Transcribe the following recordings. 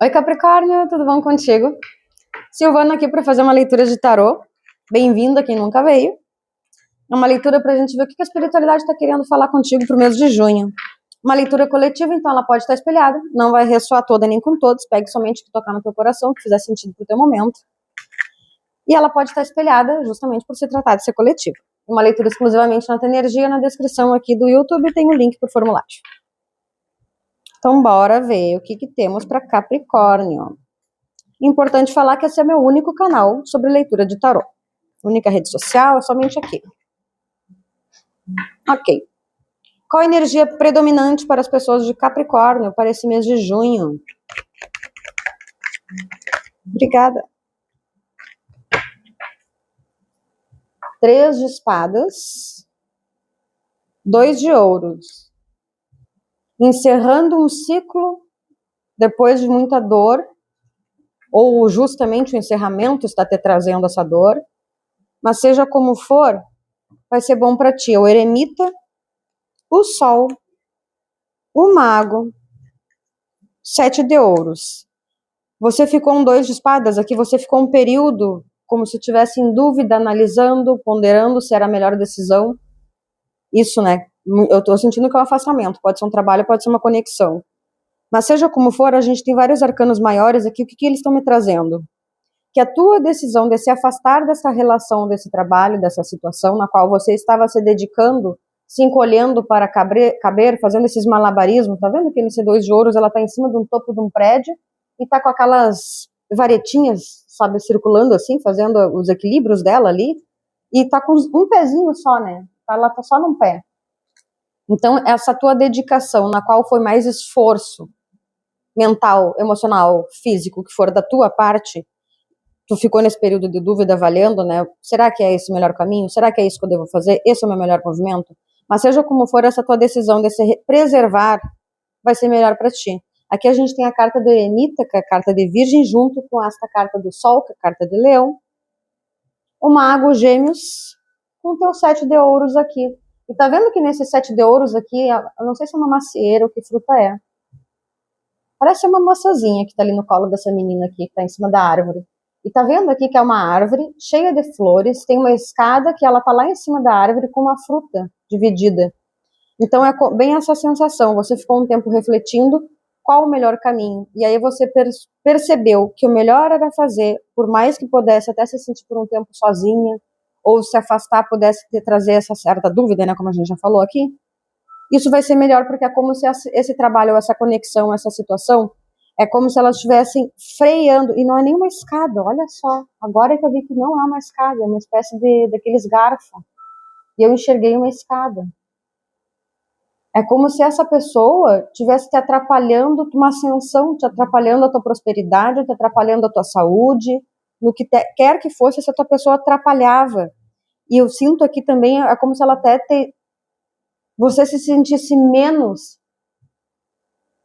Oi, Capricórnio, tudo bom contigo? Silvana aqui para fazer uma leitura de tarô. Bem-vindo a quem nunca veio. É uma leitura para a gente ver o que a espiritualidade está querendo falar contigo para o mês de junho. Uma leitura coletiva, então ela pode estar espelhada, não vai ressoar toda nem com todos, pegue somente o que tocar no teu coração, que fizer sentido pro teu momento. E ela pode estar espelhada justamente por se tratar de ser coletiva. Uma leitura exclusivamente na tua energia, na descrição aqui do YouTube tem o link pro formulário. Então bora ver o que temos para Capricórnio. Importante falar que esse é meu único canal sobre leitura de tarô. Única rede social é somente aqui. Ok. Qual a energia predominante para as pessoas de Capricórnio para esse mês de junho? Obrigada. 3 de espadas. 2 de ouros. Encerrando um ciclo depois de muita dor, ou justamente o encerramento está te trazendo essa dor, mas seja como for, vai ser bom para ti. O eremita, o sol, o mago, 7 de ouros. Você ficou um 2 de espadas, aqui você ficou um período como se estivesse em dúvida, analisando, ponderando se era a melhor decisão. Isso, né? Eu tô sentindo que é um afastamento, pode ser um trabalho, pode ser uma conexão. Mas seja como for, a gente tem vários arcanos maiores aqui, o que eles estão me trazendo? Que a tua decisão de se afastar dessa relação, desse trabalho, dessa situação na qual você estava se dedicando, se encolhendo para caber, fazendo esses malabarismos, tá vendo que nesse 2 de ouros ela tá em cima de um topo de um prédio e tá com aquelas varetinhas, sabe, circulando assim, fazendo os equilíbrios dela ali, e tá com um pezinho só, né? Ela tá só num pé. Então, essa tua dedicação, na qual foi mais esforço mental, emocional, físico, que for da tua parte, tu ficou nesse período de dúvida avaliando, né? Será que é esse o melhor caminho? Será que é isso que eu devo fazer? Esse é o meu melhor movimento? Mas seja como for, essa tua decisão de se preservar vai ser melhor para ti. Aqui a gente tem a carta do eremita, que é a carta de virgem, junto com esta carta do sol, que é a carta de leão. O mago, gêmeos, com o teu 7 de ouros aqui. E tá vendo que nesse 7 de ouros aqui, eu não sei se é uma macieira ou que fruta é. Parece uma maçãzinha que tá ali no colo dessa menina aqui, que tá em cima da árvore. E tá vendo aqui que é uma árvore cheia de flores, tem uma escada que ela tá lá em cima da árvore com uma fruta dividida. Então é bem essa sensação, você ficou um tempo refletindo qual o melhor caminho. E aí você percebeu que o melhor era fazer, por mais que pudesse até se sentir por um tempo sozinha, ou se afastar, pudesse te trazer essa certa dúvida, né, como a gente já falou aqui. Isso vai ser melhor porque é como se esse trabalho, essa conexão, essa situação, é como se elas estivessem freando, e não é nem uma escada, olha só, agora é que eu vi que não é uma escada, é uma espécie daqueles garfos, e eu enxerguei uma escada. É como se essa pessoa estivesse te atrapalhando uma ascensão, te atrapalhando a tua prosperidade, te atrapalhando a tua saúde, no que quer que fosse, essa tua pessoa atrapalhava. E eu sinto aqui também, é como se ela até você se sentisse menos.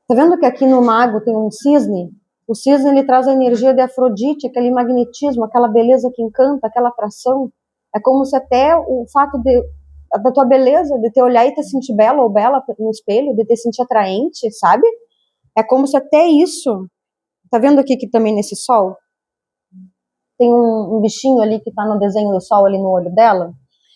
Tá vendo que aqui no mago tem um cisne? O cisne, ele traz a energia de Afrodite, aquele magnetismo, aquela beleza que encanta, aquela atração. É como se até o fato da tua beleza, de te olhar e te sentir bela ou bela no espelho, de te sentir atraente, sabe? É como se até isso... Tá vendo aqui que também nesse sol? Tem um bichinho ali que tá no desenho do sol ali no olho dela.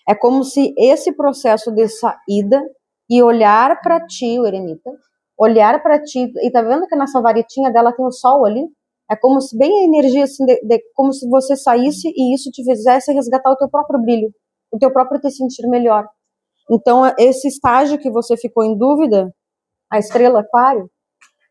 É como se esse processo de saída e olhar para ti, o eremita, olhar para ti, e tá vendo que nessa varetinha dela tem o sol ali? É como se bem a energia assim, como se você saísse e isso te fizesse resgatar o teu próprio brilho, o teu próprio te sentir melhor. Então, esse estágio que você ficou em dúvida, a estrela aquário,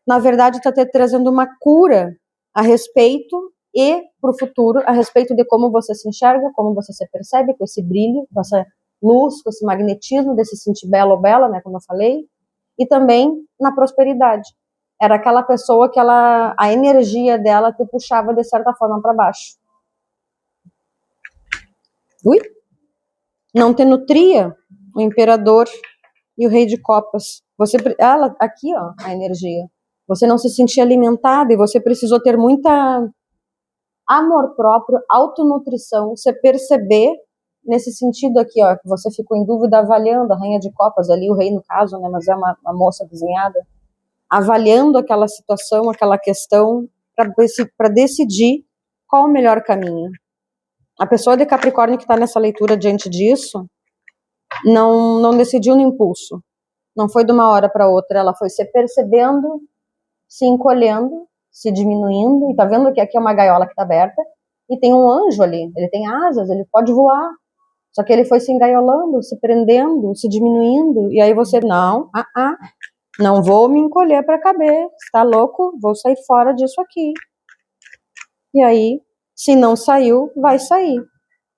na verdade está te trazendo uma cura a respeito e para o futuro, a respeito de como você se enxerga, como você se percebe, com esse brilho, com essa luz, com esse magnetismo, de se sentir bela ou bela, né, como eu falei, e também na prosperidade. Era aquela pessoa que a energia dela te puxava de certa forma para baixo. Ui? Não te nutria o imperador e o rei de copas. Ela, aqui, ó, a energia. Você não se sentia alimentada e você precisou ter muita amor próprio, autonutrição, você perceber nesse sentido aqui, ó, que você ficou em dúvida avaliando a rainha de copas ali, o rei no caso, né, mas é uma moça desenhada, avaliando aquela situação, aquela questão, para decidir qual o melhor caminho. A pessoa de Capricórnio que está nessa leitura diante disso não decidiu no impulso. Não foi de uma hora para outra, ela foi se percebendo, se encolhendo, se diminuindo, e tá vendo que aqui é uma gaiola que está aberta, e tem um anjo ali, ele tem asas, ele pode voar, só que ele foi se engaiolando, se prendendo, se diminuindo, e aí você, não vou me encolher para caber, está louco, vou sair fora disso aqui. E aí, se não saiu, vai sair.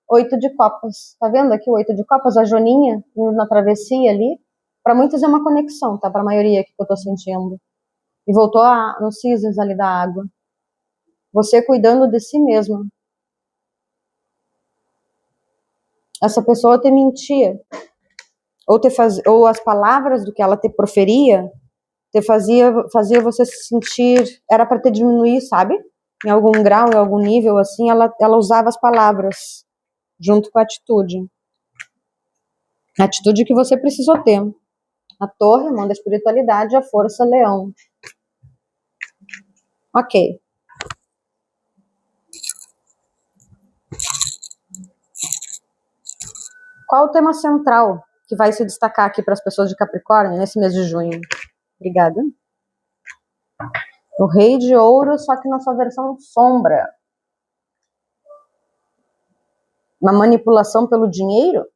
8 de copas, tá vendo aqui o 8 de copas, a Joaninha, indo na travessia ali, para muitos é uma conexão, tá, para a maioria que eu tô sentindo. E voltou nos cisnes ali da água. Você cuidando de si mesma. Essa pessoa te mentia. Ou as palavras do que ela te proferia fazia você se sentir, era para te diminuir, sabe? Em algum grau, em algum nível, assim, ela usava as palavras junto com a atitude. A atitude que você precisou ter. A torre, mão da espiritualidade, a força, leão. Ok. Qual o tema central que vai se destacar aqui para as pessoas de Capricórnio nesse mês de junho? Obrigada. O Rei de Ouro, só que na sua versão sombra. Na manipulação pelo dinheiro?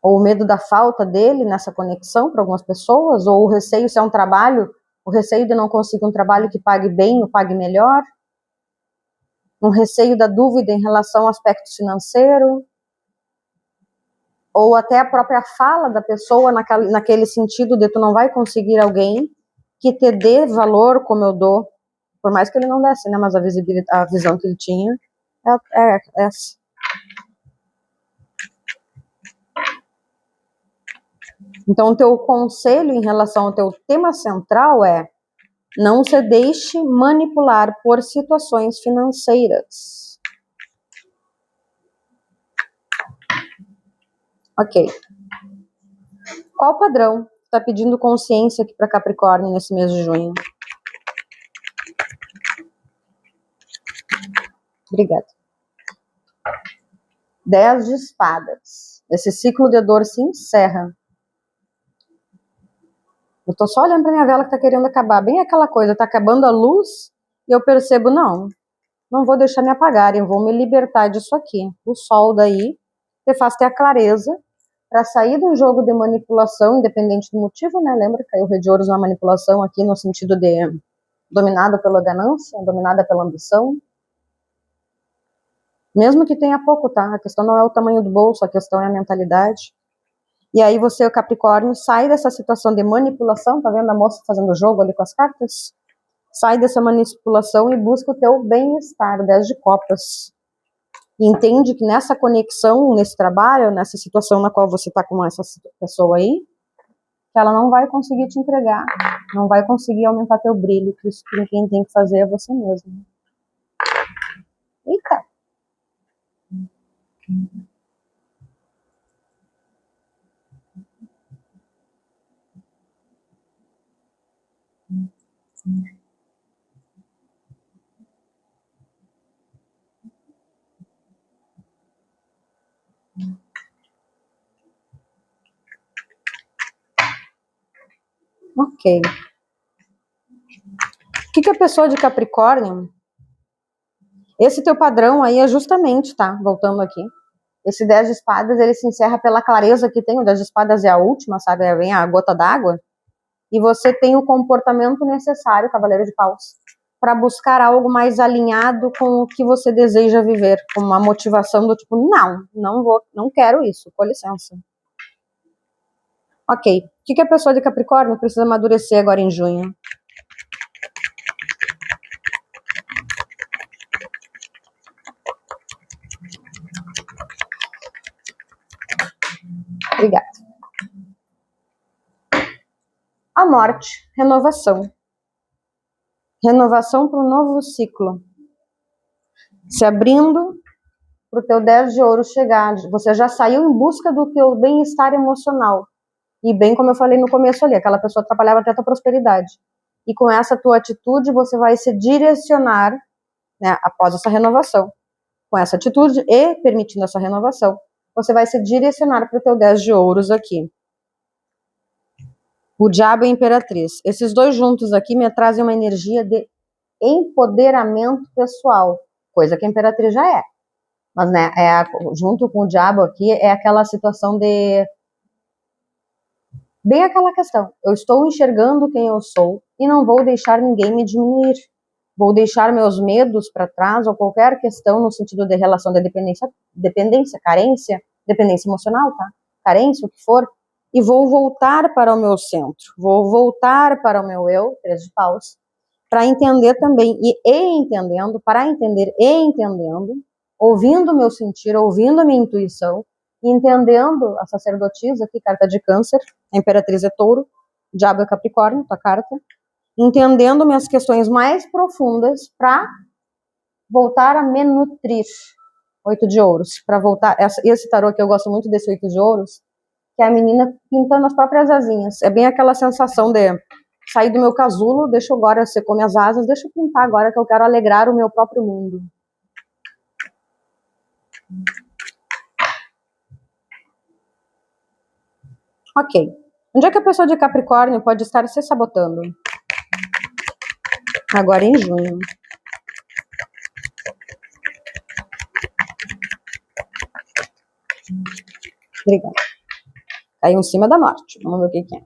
Ou o medo da falta dele nessa conexão para algumas pessoas? Ou o receio se é um trabalho, o receio de não conseguir um trabalho que pague bem ou pague melhor? Um receio da dúvida em relação ao aspecto financeiro? Ou até a própria fala da pessoa naquele sentido de tu não vai conseguir alguém que te dê valor como eu dou, por mais que ele não desse, né, mas a visão que ele tinha é essa. Então o teu conselho em relação ao teu tema central é: não se deixe manipular por situações financeiras. Ok. Qual padrão está pedindo consciência aqui para Capricórnio nesse mês de junho? Obrigada. 10 de espadas. Esse ciclo de dor se encerra. Eu tô só olhando pra minha vela que tá querendo acabar. Bem aquela coisa, tá acabando a luz e eu percebo, não vou deixar me apagarem, eu vou me libertar disso aqui. O sol daí te faz ter a clareza para sair de um jogo de manipulação, independente do motivo, né? Lembra que caiu o Rei de Ouros na manipulação aqui no sentido de dominada pela ganância, dominada pela ambição. Mesmo que tenha pouco, tá? A questão não é o tamanho do bolso, a questão é a mentalidade. E aí você, o Capricórnio, sai dessa situação de manipulação, tá vendo a moça fazendo jogo ali com as cartas? Sai dessa manipulação e busca o teu bem-estar, 10 de copas. E entende que nessa conexão, nesse trabalho, nessa situação na qual você tá com essa pessoa aí, que ela não vai conseguir te entregar, não vai conseguir aumentar teu brilho, que isso quem tem que fazer é você mesmo. Eita! Ok. O que a pessoa de Capricórnio... Esse teu padrão aí é justamente, tá? Voltando aqui. Esse 10 de espadas, ele se encerra pela clareza que tem. O 10 de espadas é a última, sabe? Vem a gota d'água. E você tem o comportamento necessário, Cavaleiro de Paus, para buscar algo mais alinhado com o que você deseja viver. Com uma motivação do tipo, não quero isso, com licença. Ok. O que a pessoa de Capricórnio precisa amadurecer agora em junho? Obrigada. A morte, renovação. Renovação para um novo ciclo. Se abrindo para o teu 10 de ouro chegar. Você já saiu em busca do teu bem-estar emocional. E bem como eu falei no começo ali, aquela pessoa atrapalhava até a tua prosperidade. e com essa tua atitude você vai se direcionar, né, após essa renovação. Com essa atitude e permitindo essa renovação, você vai se direcionar para o teu 10 de ouros aqui. O diabo e a imperatriz. Esses dois juntos aqui me trazem uma energia de empoderamento pessoal, coisa que a imperatriz já é. Mas, né, junto com o diabo aqui, é aquela situação de... Bem aquela questão, eu estou enxergando quem eu sou e não vou deixar ninguém me diminuir. Vou deixar meus medos para trás ou qualquer questão no sentido de relação de dependência, carência, dependência emocional, tá? Carência, o que for, e vou voltar para o meu centro, vou voltar para o meu eu, 3 de paus, para entender também, entendendo, para entender e entendendo, ouvindo o meu sentir, ouvindo a minha intuição, entendendo a sacerdotisa, aqui, carta de câncer, a imperatriz é touro, o diabo é capricórnio, tua carta, entendendo minhas questões mais profundas para voltar a me nutrir. 8 de ouros, para voltar, esse tarô aqui eu gosto muito desse 8 de ouros, que é a menina pintando as próprias asinhas, é bem aquela sensação de sair do meu casulo, deixa eu agora secar minhas asas, deixa eu pintar agora que eu quero alegrar o meu próprio mundo. Ok. Onde é que a pessoa de Capricórnio pode estar se sabotando? Agora em junho. Obrigada. Caiu em cima da morte. Vamos ver o que é.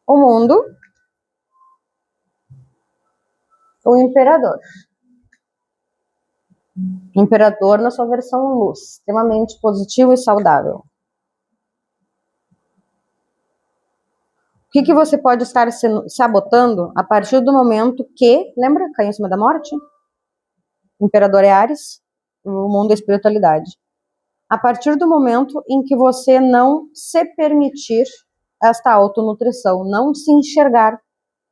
O mundo. O imperador. Imperador na sua versão luz. Extremamente positivo e saudável. O que você pode estar se sabotando a partir do momento que... Lembra? Caiu em cima da morte? Imperador é Áries. O mundo é espiritualidade. A partir do momento em que você não se permitir esta autonutrição, não se enxergar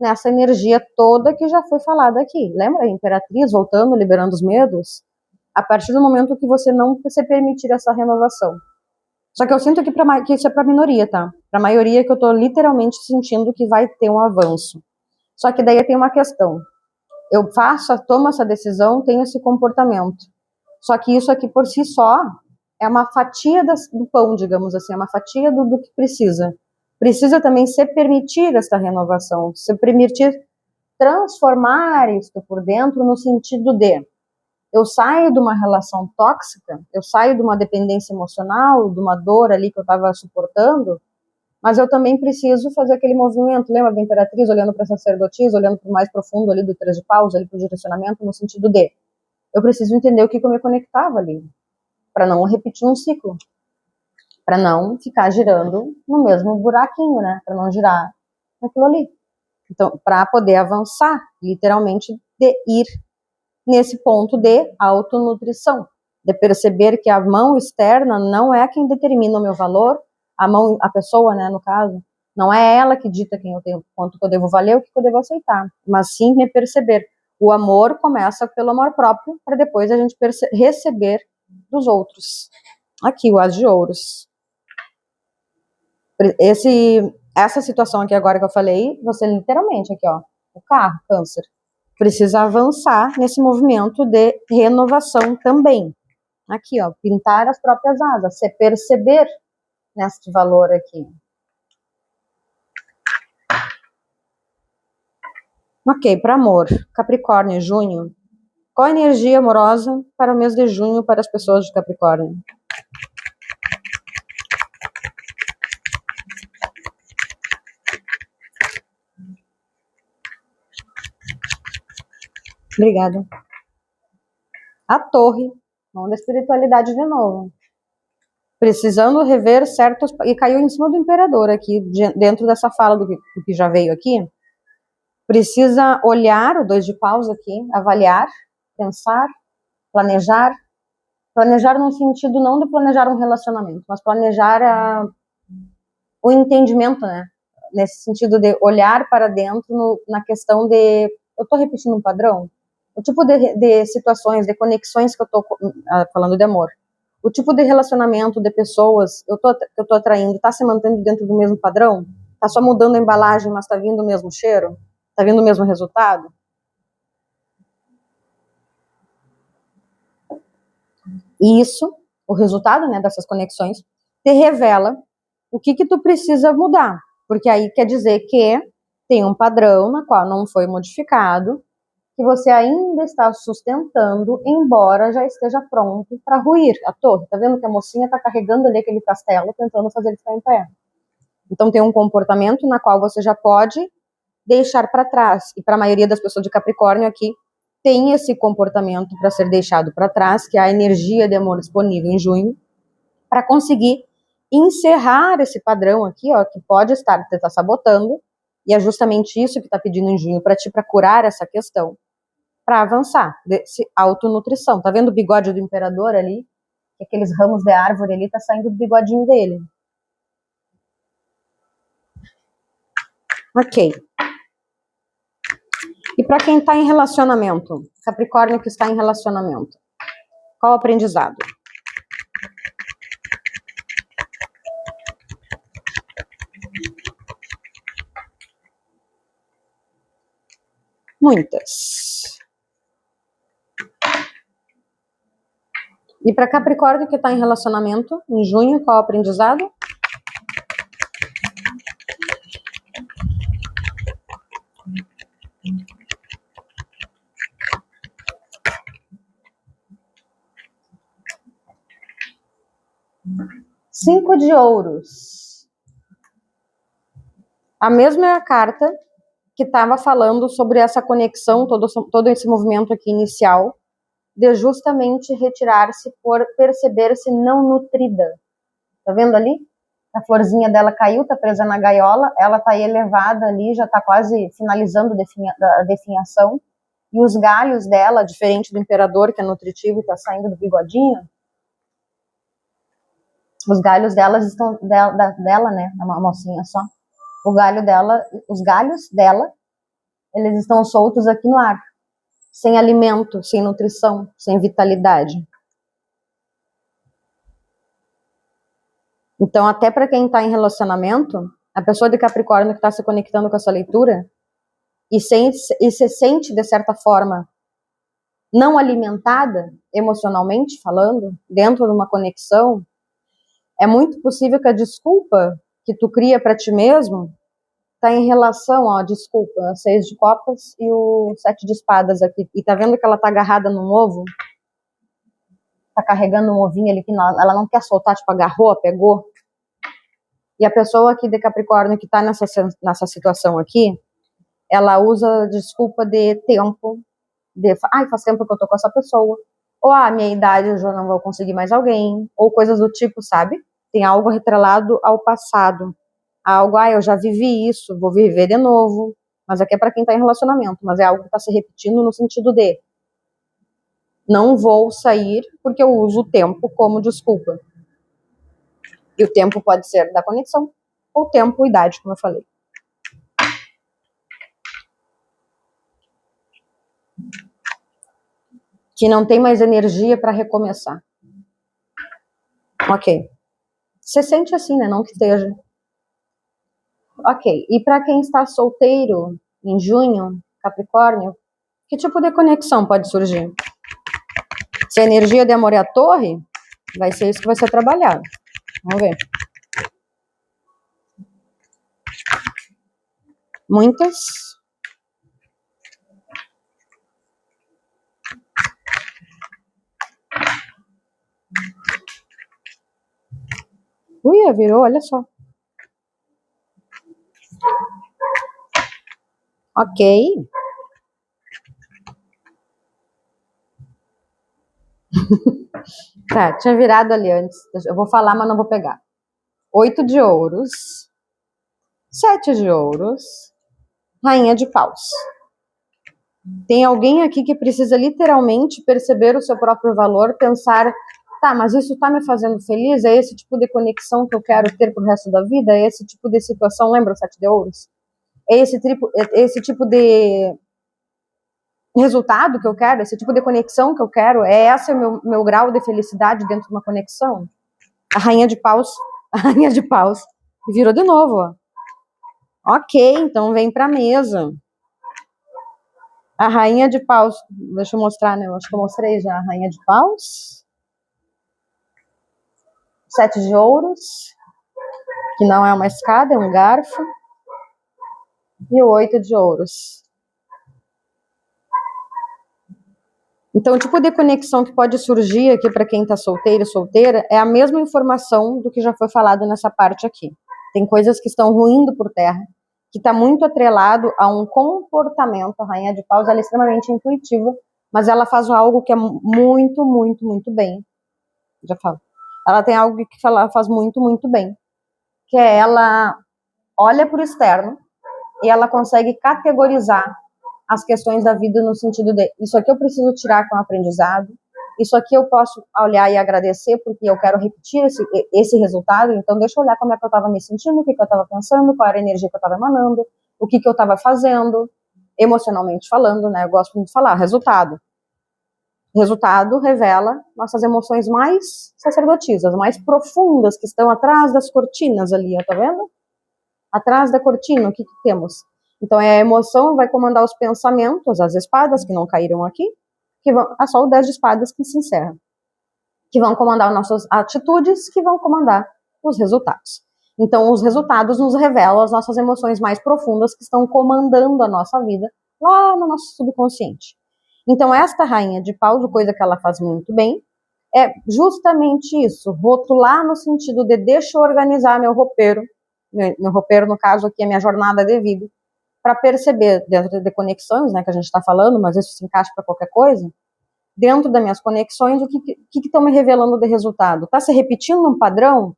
nessa energia toda que já foi falada aqui. Lembra? A imperatriz voltando, liberando os medos. A partir do momento que você não se permitir essa renovação. Só que eu sinto que isso é para a minoria, tá? Para a maioria que eu tô literalmente sentindo que vai ter um avanço. Só que daí tem uma questão. Eu tomo essa decisão, tenho esse comportamento. Só que isso aqui por si só é uma fatia do pão, digamos assim, é uma fatia do que precisa. Precisa também se permitir essa renovação, se permitir transformar isso por dentro no sentido de eu saio de uma relação tóxica, eu saio de uma dependência emocional, de uma dor ali que eu estava suportando, mas eu também preciso fazer aquele movimento, lembra da imperatriz olhando para a sacerdotisa, olhando para o mais profundo ali do 3 de paus, ali para o direcionamento, no sentido de eu preciso entender o que eu me conectava ali, para não repetir um ciclo, para não ficar girando no mesmo buraquinho, né, para não girar naquilo ali. Então, para poder avançar, literalmente, de ir nesse ponto de autonutrição, de perceber que a mão externa não é quem determina o meu valor, a pessoa, né, no caso, não é ela que dita quem eu tenho, quanto que eu devo valer, o que eu devo aceitar, mas sim me perceber. O amor começa pelo amor próprio, para depois a gente receber dos outros. Aqui, o As de Ouros. Essa situação aqui agora que eu falei, você literalmente aqui, ó, o carro, câncer, precisa avançar nesse movimento de renovação também. Aqui, ó, pintar as próprias asas, se perceber neste valor aqui. Ok, para amor, Capricórnio, junho. Qual a energia amorosa para o mês de junho para as pessoas de Capricórnio? Obrigada. A torre, mão da espiritualidade de novo. Precisando rever certos... E caiu em cima do imperador aqui, dentro dessa fala do que já veio aqui. Precisa olhar o 2 de paus aqui, avaliar, pensar, planejar. Planejar no sentido não de planejar um relacionamento, mas planejar o entendimento, né? Nesse sentido de olhar para dentro na questão de... Eu estou repetindo um padrão? O tipo de situações, de conexões que eu estou falando de amor. O tipo de relacionamento de pessoas que eu tô atraindo tá se mantendo dentro do mesmo padrão? Tá só mudando a embalagem, mas tá vindo o mesmo cheiro? Tá vindo o mesmo resultado? E isso, o resultado, né, dessas conexões, te revela o que tu precisa mudar. Porque aí quer dizer que tem um padrão na qual não foi modificado, que você ainda está sustentando, embora já esteja pronto para ruir a torre. Tá vendo que a mocinha está carregando ali aquele castelo, tentando fazer ele ficar em pé. Então tem um comportamento na qual você já pode deixar para trás. E para a maioria das pessoas de Capricórnio aqui, tem esse comportamento para ser deixado para trás, que é a energia de amor disponível em junho, para conseguir encerrar esse padrão aqui, ó, que pode estar te sabotando, e é justamente isso que está pedindo em junho para ti, para curar essa questão, para avançar, autonutrição. Tá vendo o bigode do imperador ali? Aqueles ramos de árvore ali, tá saindo do bigodinho dele. Ok. E para quem está em relacionamento, Capricórnio que está em relacionamento, qual o aprendizado? Muitas. E para Capricórnio que está em relacionamento, em junho, qual o aprendizado? Cinco de ouros. A mesma carta que estava falando sobre essa conexão, todo esse movimento aqui inicial, de justamente retirar-se por perceber-se não nutrida. Tá vendo ali? A florzinha dela caiu, tá presa na gaiola, ela tá elevada ali, já tá quase finalizando a definhação, e os galhos dela, diferente do imperador, que é nutritivo e tá saindo do bigodinho, os galhos delas estão, dela, né, a mocinha só, os galhos dela, eles estão soltos aqui no ar, sem alimento, sem nutrição, sem vitalidade. Então, até para quem está em relacionamento, a pessoa de Capricórnio que está se conectando com essa leitura e se sente, de certa forma, não alimentada, emocionalmente falando, dentro de uma conexão, é muito possível que a desculpa que tu cria para ti mesmo está em relação, ó, desculpa, a 6 de copas e o 7 de espadas aqui. E tá vendo que ela tá agarrada num ovo? Tá carregando um ovinho ali que ela não quer soltar, tipo, agarrou, pegou. E a pessoa aqui de Capricórnio que tá nessa situação aqui, ela usa desculpa de tempo, faz tempo que eu tô com essa pessoa, ou minha idade eu já não vou conseguir mais alguém, ou coisas do tipo, sabe? Tem algo retrelado ao passado, algo, eu já vivi isso, vou viver de novo, mas aqui é para quem tá em relacionamento, mas é algo que tá se repetindo no sentido de não vou sair porque eu uso o tempo como desculpa. E o tempo pode ser da conexão, ou tempo, idade, como eu falei. Que não tem mais energia para recomeçar. Ok. Você sente assim, né? Não que esteja. Ok. E para quem está solteiro em junho, Capricórnio, que tipo de conexão pode surgir? Se a energia de amor é a torre, vai ser isso que vai ser trabalhado. Vamos ver. Muitas. Ui, virou, olha só. Ok. Tá, tinha virado ali antes. Eu vou falar, mas não vou pegar. 8 de ouros. 7 de ouros. Rainha de paus. Tem alguém aqui que precisa literalmente perceber o seu próprio valor, pensar, tá, mas isso tá me fazendo feliz? É esse tipo de conexão que eu quero ter pro resto da vida? É esse tipo de situação? Lembra o 7 de ouros? É esse tipo de resultado que eu quero, esse tipo de conexão que eu quero, esse o meu grau de felicidade dentro de uma conexão? A rainha de paus virou de novo, ó. Ok, então vem pra mesa. A rainha de paus, deixa eu mostrar, né? Eu acho que eu mostrei já a rainha de paus. 7 de ouros, que não é uma escada, é um garfo. E o 8 de ouros. Então, o tipo de conexão que pode surgir aqui para quem está solteiro e solteira é a mesma informação do que já foi falado nessa parte aqui. Tem coisas que estão ruindo por terra, que está muito atrelado a um comportamento. A rainha de paus ela é extremamente intuitiva, mas ela faz algo que é muito, muito, muito bem. Já falo. Ela tem algo que ela faz muito, muito bem, que é ela olha para o externo e ela consegue categorizar as questões da vida no sentido de isso aqui eu preciso tirar com aprendizado, isso aqui eu posso olhar e agradecer porque eu quero repetir esse resultado, então deixa eu olhar como é que eu estava me sentindo, o que eu estava pensando, qual era a energia que eu estava emanando, o que eu estava fazendo, emocionalmente falando, né? Eu gosto muito de falar, resultado. Resultado revela nossas emoções mais sacerdotisas, mais profundas, que estão atrás das cortinas ali, tá vendo? Atrás da cortina, o que temos? Então, a emoção vai comandar os pensamentos, as espadas que não caíram aqui, que vão, só o 10 de espadas que se encerra, que vão comandar nossas atitudes, que vão comandar os resultados. Então, os resultados nos revelam as nossas emoções mais profundas que estão comandando a nossa vida lá no nosso subconsciente. Então, esta rainha de paus, coisa que ela faz muito bem, é justamente isso, rotular no sentido de deixa eu organizar meu roupeiro no caso aqui é minha jornada de vida, para perceber dentro de conexões, né, que a gente está falando, mas isso se encaixa para qualquer coisa, dentro das minhas conexões, o que estão me revelando de resultado? Está se repetindo um padrão?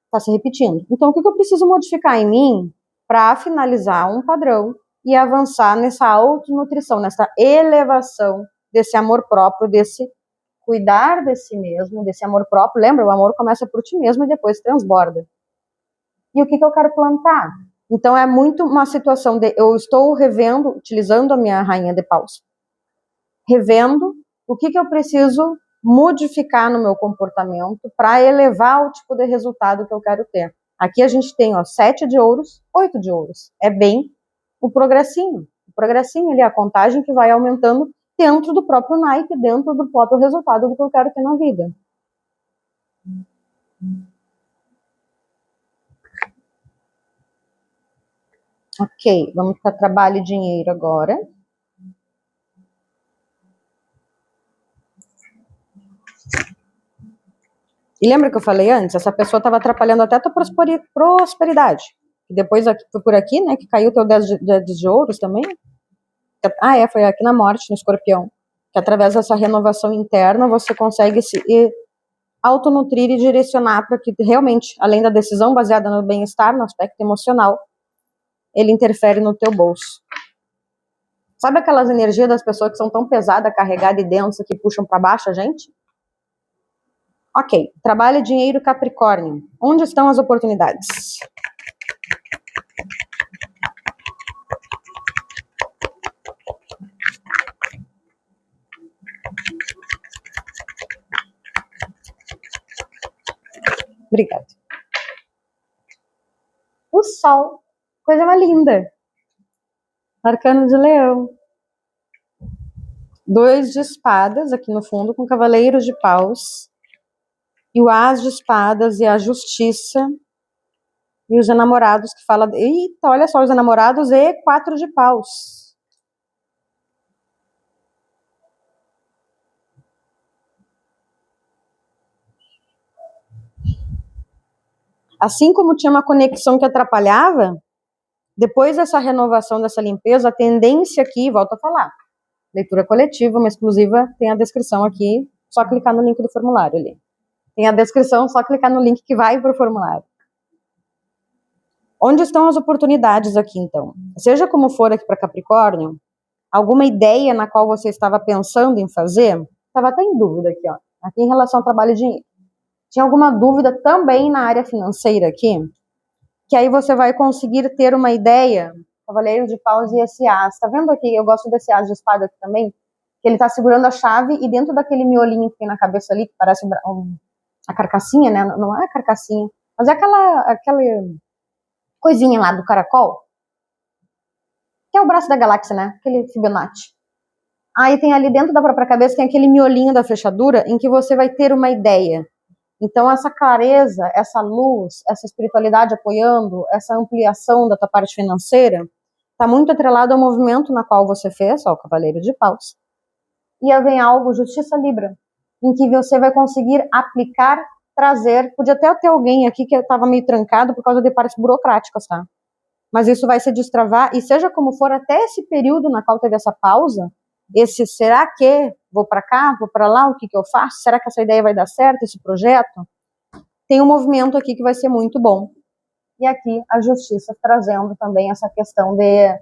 Está se repetindo. Então, o que eu preciso modificar em mim para finalizar um padrão e avançar nessa autonutrição, nessa elevação desse amor próprio, desse cuidar de si mesmo, desse amor próprio? Lembra, o amor começa por ti mesmo e depois transborda. E o que eu quero plantar? Então, é muito uma situação de eu estou revendo, utilizando a minha rainha de paus, revendo o que eu preciso modificar no meu comportamento para elevar o tipo de resultado que eu quero ter. Aqui a gente tem 7 de ouros, 8 de ouros. É bem o progressinho. O progressinho ali, a contagem que vai aumentando dentro do próprio naipe, dentro do próprio resultado do que eu quero ter na vida. Ok, vamos para trabalho e dinheiro agora. E lembra que eu falei antes? Essa pessoa estava atrapalhando até a tua prosperidade. E depois foi por aqui, né, que caiu o teu 10 de ouros também. Foi aqui na morte, no escorpião. Que através dessa renovação interna você consegue se autonutrir e direcionar para que realmente, além da decisão baseada no bem-estar, no aspecto emocional, ele interfere no teu bolso. Sabe aquelas energias das pessoas que são tão pesadas, carregadas e densas que puxam para baixo a gente? Ok, trabalho, dinheiro, Capricórnio. Onde estão as oportunidades? Obrigada. O Sol, coisa mais linda. Arcano de Leão. 2 de espadas aqui no fundo, com cavaleiros de paus. E o As de espadas e a justiça. E os enamorados que fala... Eita, olha só, os enamorados e 4 de paus. Assim como tinha uma conexão que atrapalhava, depois dessa renovação, dessa limpeza, a tendência aqui, volto a falar, leitura coletiva, uma exclusiva, tem a descrição aqui, só clicar no link do formulário ali. Tem a descrição, só clicar no link que vai para o formulário. Onde estão as oportunidades aqui, então? Seja como for aqui para Capricórnio, alguma ideia na qual você estava pensando em fazer, estava até em dúvida aqui, ó, aqui em relação ao trabalho e dinheiro. Tinha alguma dúvida também na área financeira aqui? Que aí você vai conseguir ter uma ideia Cavaleiro de Paus e esse As. Tá vendo aqui? Eu gosto desse As de espada aqui também. Que ele tá segurando a chave e dentro daquele miolinho que tem na cabeça ali, que parece a carcassinha, né? Não é a carcassinha, mas é aquela coisinha lá do caracol. Que é o braço da galáxia, né? Aquele Fibonacci. Aí tem ali dentro da própria cabeça, tem aquele miolinho da fechadura em que você vai ter uma ideia. Então essa clareza, essa luz, essa espiritualidade apoiando, essa ampliação da tua parte financeira, está muito atrelado ao movimento na qual você fez, ó, o Cavaleiro de Paus. E aí vem algo, Justiça Libra, em que você vai conseguir aplicar, trazer, podia até ter alguém aqui que estava meio trancado por causa de partes burocráticas, tá? Mas isso vai se destravar, e seja como for, até esse período na qual teve essa pausa, esse será que vou para cá, vou para lá, o que eu faço? Será que essa ideia vai dar certo, esse projeto? Tem um movimento aqui que vai ser muito bom. E aqui a justiça trazendo também essa questão de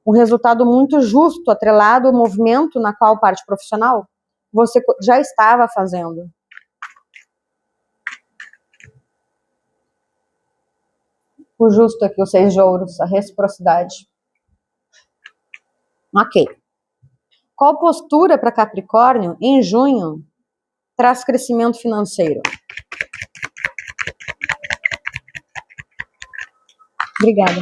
um resultado muito justo, atrelado ao movimento na qual parte profissional você já estava fazendo. O justo aqui, os 6 de ouros, a reciprocidade. Ok. Qual postura para Capricórnio em junho traz crescimento financeiro? Obrigada.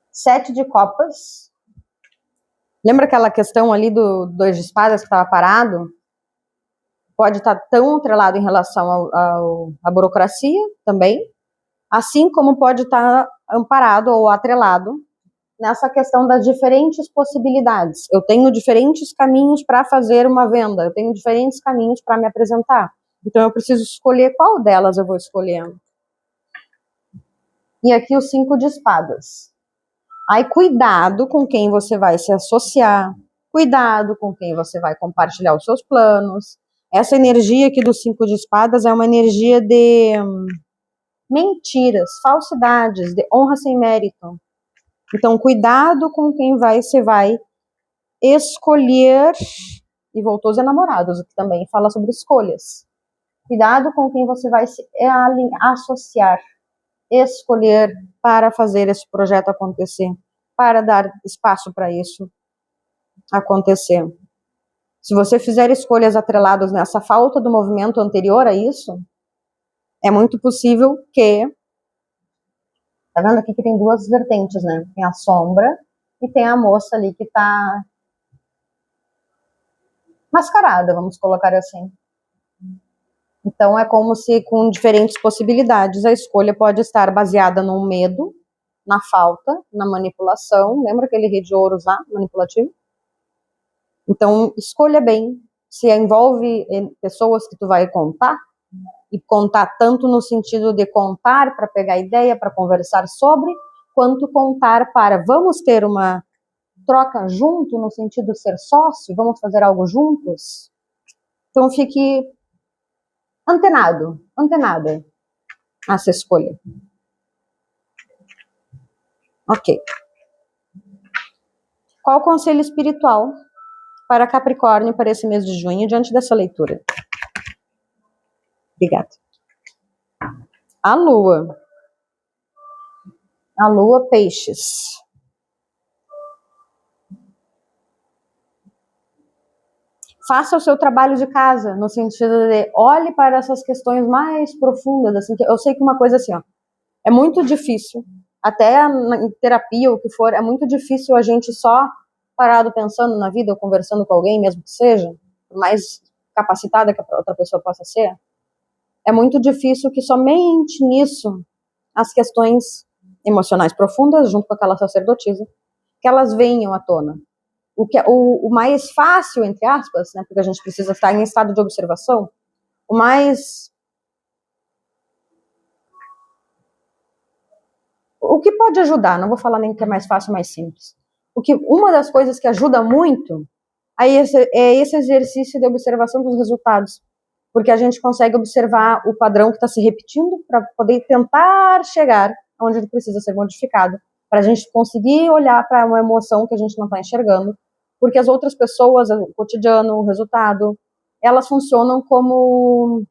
7 de copas. Lembra aquela questão ali do 2 de espadas que estava parado? Pode estar tão atrelado em relação à burocracia também, assim como pode estar amparado ou atrelado nessa questão das diferentes possibilidades. Eu tenho diferentes caminhos para fazer uma venda, eu tenho diferentes caminhos para me apresentar. Então eu preciso escolher qual delas eu vou escolher. E aqui o 5 de espadas. Aí cuidado com quem você vai se associar, cuidado com quem você vai compartilhar os seus planos. Essa energia aqui do 5 de espadas é uma energia de mentiras, falsidades, de honra sem mérito. Então, cuidado com quem você vai escolher, e voltou os enamorados, o que também fala sobre escolhas. Cuidado com quem você vai se associar, escolher para fazer esse projeto acontecer, para dar espaço para isso acontecer. Se você fizer escolhas atreladas nessa falta do movimento anterior a isso, é muito possível que... Tá vendo aqui que tem 2 vertentes, né? Tem a sombra e tem a moça ali que tá mascarada, vamos colocar assim. Então é como se com diferentes possibilidades a escolha pode estar baseada no medo, na falta, na manipulação. Lembra aquele rei de ouros lá, manipulativo? Então escolha bem. Se envolve pessoas que tu vai contar, e contar tanto no sentido de contar para pegar ideia, para conversar sobre, quanto contar para vamos ter uma troca junto, no sentido de ser sócio, vamos fazer algo juntos. Então fique antenada a essa escolha. Ok. Qual o conselho espiritual para Capricórnio para esse mês de junho, diante dessa leitura? Obrigada. A Lua, Peixes. Faça o seu trabalho de casa, no sentido de olhe para essas questões mais profundas, assim, que eu sei que uma coisa assim, ó, é muito difícil, até em terapia ou o que for, é muito difícil a gente só parado pensando na vida ou conversando com alguém, mesmo que seja, por mais capacitada que a outra pessoa possa ser, é muito difícil que somente nisso as questões emocionais profundas, junto com aquela sacerdotisa, que elas venham à tona. O que é o mais fácil, entre aspas, né, porque a gente precisa estar em estado de observação, o que pode ajudar, não vou falar nem que é mais fácil, mais simples. Uma das coisas que ajuda muito é esse exercício de observação dos resultados, porque a gente consegue observar o padrão que está se repetindo para poder tentar chegar onde ele precisa ser modificado, para a gente conseguir olhar para uma emoção que a gente não está enxergando, porque as outras pessoas, o cotidiano, o resultado, elas funcionam como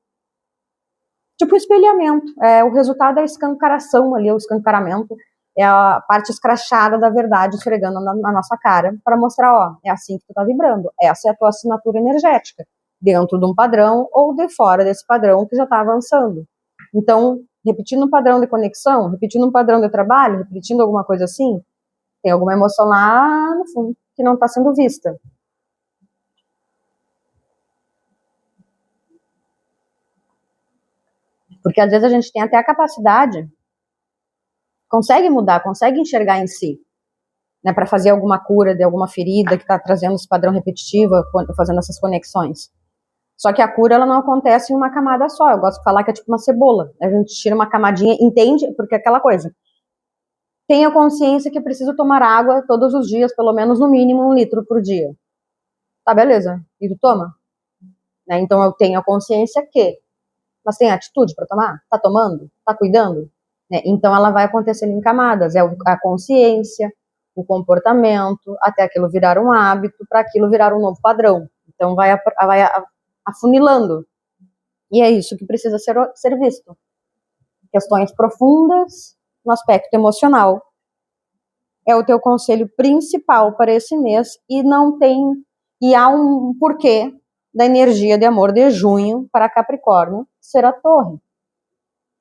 tipo espelhamento. O resultado é a escancaração ali, o escancaramento, é a parte escrachada da verdade esfregando na nossa cara para mostrar, ó, é assim que tu tá vibrando, essa é a tua assinatura energética, dentro de um padrão ou de fora desse padrão que já tá avançando. Então, repetindo um padrão de conexão, repetindo um padrão de trabalho, repetindo alguma coisa assim, tem alguma emoção lá no fundo que não está sendo vista. Porque às vezes a gente tem até a capacidade, consegue mudar, consegue enxergar em si, né, para fazer alguma cura de alguma ferida que está trazendo esse padrão repetitivo, fazendo essas conexões. Só que a cura, ela não acontece em uma camada só. Eu gosto de falar que é tipo uma cebola. A gente tira uma camadinha, entende? Porque é aquela coisa. Tenha consciência que preciso tomar água todos os dias, pelo menos no mínimo 1 litro por dia. Tá, beleza. E tu toma? Né? Então eu tenho a consciência que, mas tem atitude para tomar? Tá tomando? Tá cuidando? Né? Então ela vai acontecendo em camadas. É a consciência, o comportamento, até aquilo virar um hábito, para aquilo virar um novo padrão. Então vai afunilando. E é isso que precisa ser visto. Questões profundas no aspecto emocional é o teu conselho principal para esse mês e há um porquê da energia de amor de junho para Capricórnio ser a Torre.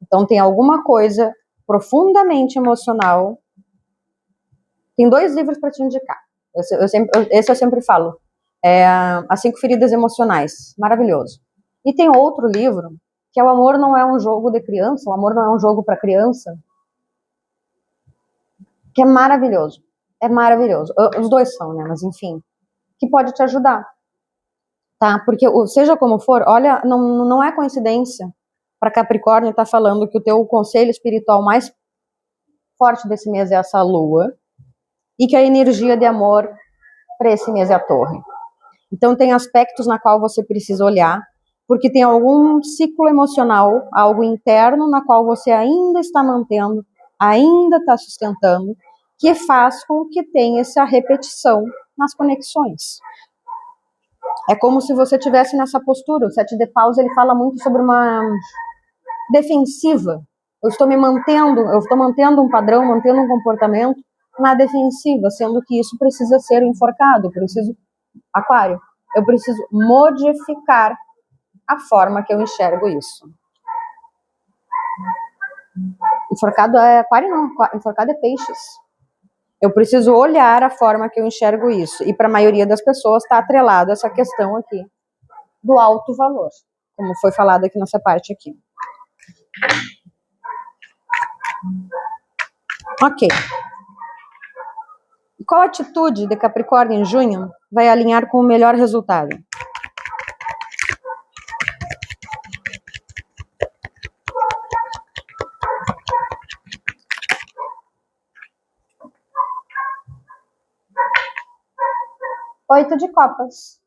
Então tem alguma coisa profundamente emocional. Tem 2 livros para te indicar. Esse eu sempre falo. É As 5 Feridas Emocionais. Maravilhoso. E tem outro livro, que é O Amor Não É um Jogo de Criança, O Amor Não É um Jogo para Criança, que é maravilhoso. É maravilhoso. Os 2 são, né? Mas enfim, que pode te ajudar. Tá? Porque, seja como for, olha, não é coincidência para Capricórnio estar falando que o teu conselho espiritual mais forte desse mês é essa lua, e que a energia de amor para esse mês é a Torre. Então tem aspectos na qual você precisa olhar, porque tem algum ciclo emocional, algo interno na qual você ainda está mantendo, ainda está sustentando, que faz com que tenha essa repetição nas conexões. É como se você estivesse nessa postura. O 7 de paus, ele fala muito sobre uma defensiva. Eu estou mantendo um padrão, mantendo um comportamento na defensiva, sendo que isso precisa ser enforcado. Aquário, eu preciso modificar a forma que eu enxergo isso. Enforcado é aquário, não. Enforcado é peixes. Eu preciso olhar a forma que eu enxergo isso. E para a maioria das pessoas está atrelado essa questão aqui do alto valor, como foi falado aqui nessa parte aqui. Ok. Qual atitude de Capricórnio em junho vai alinhar com o melhor resultado? Oito de copas.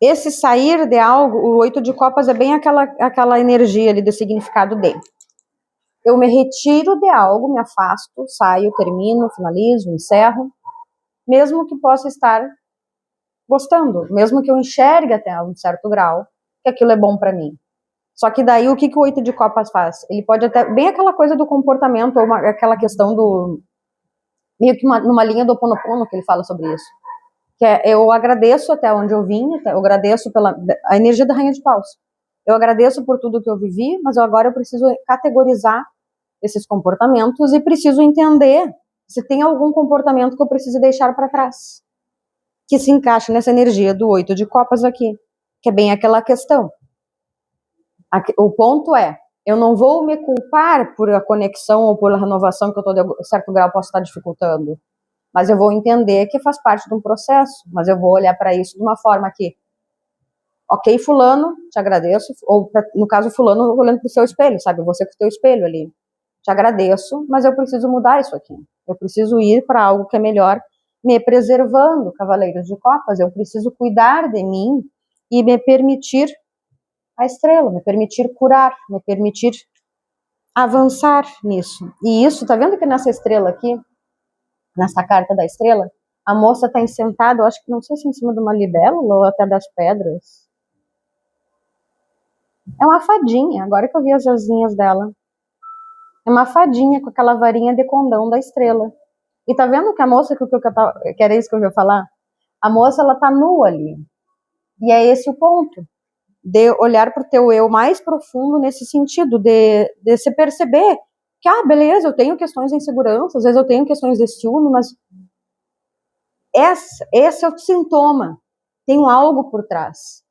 Esse sair de algo, o 8 de copas é bem aquela energia ali do significado de. Eu me retiro de algo, me afasto, saio, termino, finalizo, encerro, mesmo que possa estar gostando, mesmo que eu enxergue até um certo grau que aquilo é bom para mim. Só que daí o que o 8 de copas faz? Ele pode até, bem aquela coisa do comportamento, ou aquela questão do, meio que numa linha do Ho Oponopono que ele fala sobre isso. Que é, eu agradeço até onde eu vim, eu agradeço pela a energia da Rainha de Paus. Eu agradeço por tudo que eu vivi, mas agora eu preciso categorizar esses comportamentos e preciso entender se tem algum comportamento que eu preciso deixar para trás, que se encaixa nessa energia do 8 de copas aqui, que é bem aquela questão. O ponto é, eu não vou me culpar por a conexão ou por a renovação que eu estou de certo grau posso estar dificultando, mas eu vou entender que faz parte de um processo, mas eu vou olhar para isso de uma forma que, ok, fulano, te agradeço, ou no caso fulano, olhando para o seu espelho, sabe, você com o teu espelho ali, te agradeço, mas eu preciso mudar isso aqui, eu preciso ir para algo que é melhor, me preservando, Cavaleiros de Copas, eu preciso cuidar de mim e me permitir a estrela, me permitir curar, me permitir avançar nisso. E isso, tá vendo que nessa estrela aqui, nessa carta da estrela, a moça tá sentada, eu acho que não sei se em cima de uma libélula ou até das pedras. É uma fadinha, agora que eu vi as asinhas dela. É uma fadinha com aquela varinha de condão da estrela. E tá vendo que a moça, que era isso que eu ia falar? A moça, ela tá nua ali. E é esse o ponto. De olhar pro teu eu mais profundo nesse sentido, de se perceber que, beleza, eu tenho questões de insegurança, às vezes eu tenho questões de ciúme, mas esse é o sintoma. Tem algo por trás.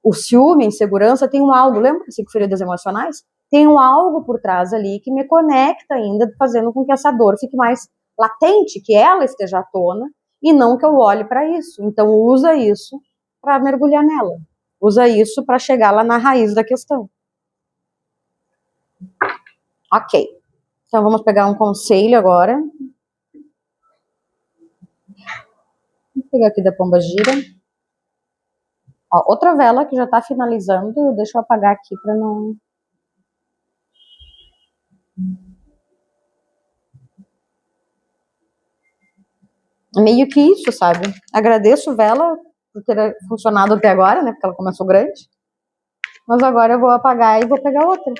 O ciúme, a insegurança, tem algo. Lembra das 5 feridas emocionais? Tem algo por trás ali que me conecta ainda, fazendo com que essa dor fique mais latente, que ela esteja à tona, e não que eu olhe para isso. Então, usa isso para mergulhar nela. Usa isso para chegar lá na raiz da questão. Ok. Então, vamos pegar um conselho agora. Vou pegar aqui da Pombagira. Ó, outra vela que já está finalizando. Deixa eu apagar aqui para não... Meio que isso, sabe? Agradeço vela por ter funcionado até agora, né? Porque ela começou grande. Mas agora eu vou apagar e vou pegar outra.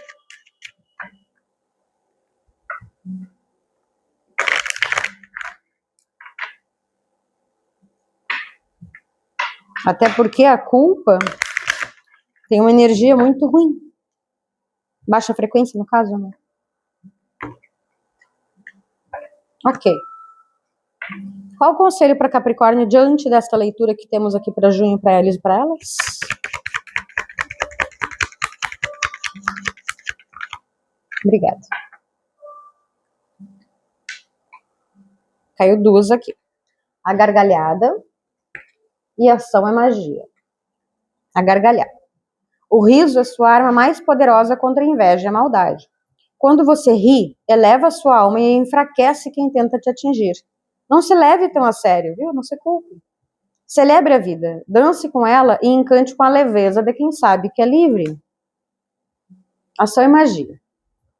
Até porque a culpa tem uma energia muito ruim. Baixa frequência, no caso, né? Ok. Qual o conselho para Capricórnio diante desta leitura que temos aqui para junho, para eles e para elas? Obrigada. Caiu 2 aqui. A gargalhada e ação é magia. A gargalhada. O riso é sua arma mais poderosa contra a inveja e a maldade. Quando você ri, eleva a sua alma e enfraquece quem tenta te atingir. Não se leve tão a sério, viu? Não se culpe. Celebre a vida, dance com ela e encante com a leveza de quem sabe que é livre. Ação é magia.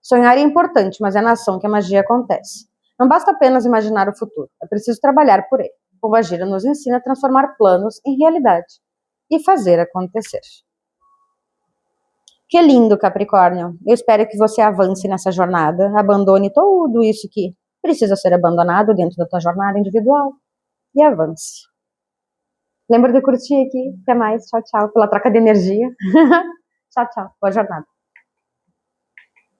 Sonhar é importante, mas é na ação que a magia acontece. Não basta apenas imaginar o futuro, é preciso trabalhar por ele. Pombagira nos ensina a transformar planos em realidade e fazer acontecer. Que lindo, Capricórnio. Eu espero que você avance nessa jornada, abandone tudo isso que precisa ser abandonado dentro da tua jornada individual e avance. Lembra de curtir aqui. Até mais. Tchau, tchau. Pela troca de energia. Tchau, tchau. Boa jornada.